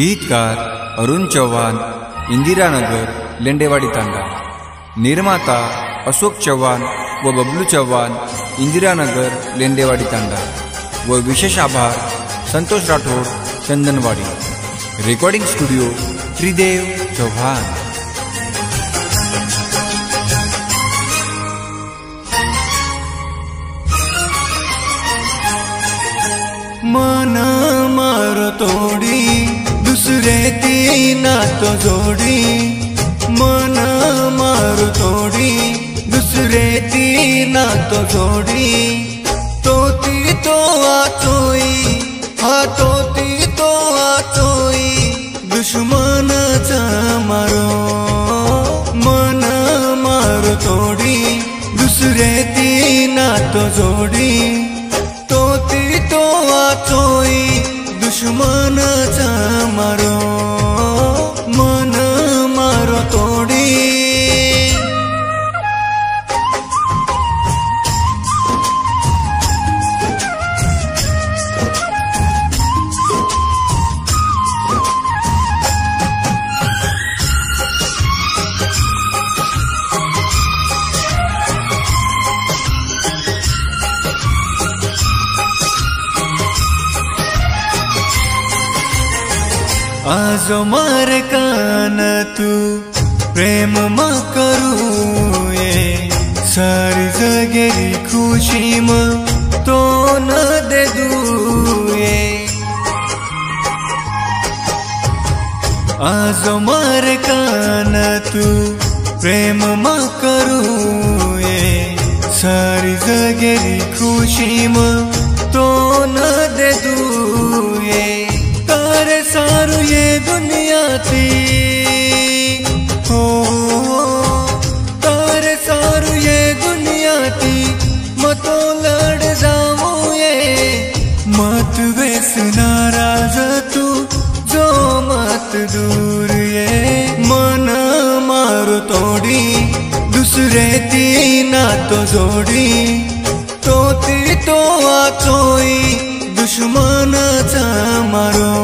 गीतकार अरुण चव्हाण, इंदिरानगर, लेंडेवाडी तांडा। निर्माता अशोक चव्हाण व बबलू चव्हाण, इंदिरानगर, लेंडेवाडी तांडा। व विशेष आभार संतोष राठोड, चंदनवाडी। रेकॉर्डिंग स्टुडिओ त्रिदेव चव्हाण। मन मारो तोडी दुसरे ती नातो जोडी, मन मारो तोडी दुसरे ती नातो जोडी। तोती तो आचोई हा तोती तो आचोई दुश्मनाचा मारो। मन मारो तोडी दुसरे ती नातो जोडी। तोती तो आचोई दुश्मनाचा मारो। मन मारो तोडी आज मार कान तू प्रेम मा करू ये सारी जगेरी खुशी म तो न दे दूये। आज मार कान तू प्रेम मा करू ये सारी जगेरी खुशी म तो न दे दूये। तारे सारू ये दुनिया थी हो, तारे सारू ये दुनिया थी मतो लड़ जाऊं ये। मत वेस नाराज तू जो मत दूर ये। मन मारो तोडी दुसरे ती नातो जोडी। तोती तो आचोई दुश्मनाचा मारो।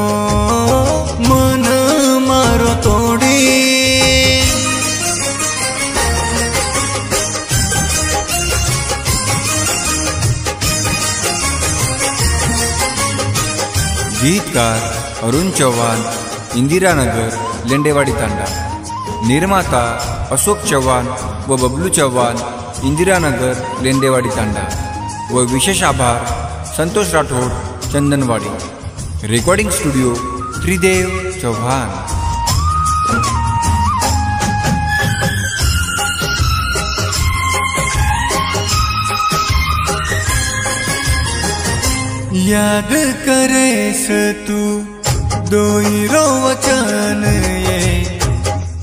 मन मारो तोडी गीतकार अरुण चव्हाण, इंदिरानगर, लेंडेवाडी तांडा। निर्माता अशोक चव्हाण व बबलू चव्हाण, इंदिरानगर, लेंडेवाडी तांडा। व विशेष आभार संतोष राठोड, चंदनवाडी। रेकॉर्डिंग स्टुडिओ त्रिदेव चव्हाण। याद करेस तू दोई रो वचन ये।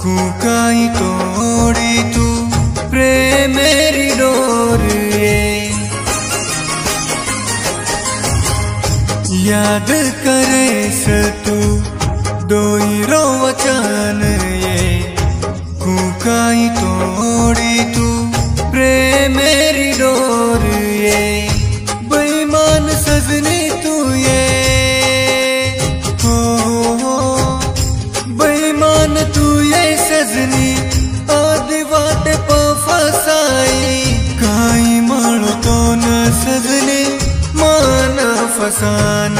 कुकाई तोड़ी तू प्रेम मेरी डोर ये। याद करेस तू दोई रो वचन ये। कुकाई तोड़ी तू प्रेम मेरी डोर ये। बेईमान सजनी तू ये हो, बेईमान तू ये सजनी आदि वाटे प फसाई। काई माळो तो न सजनी मान फसान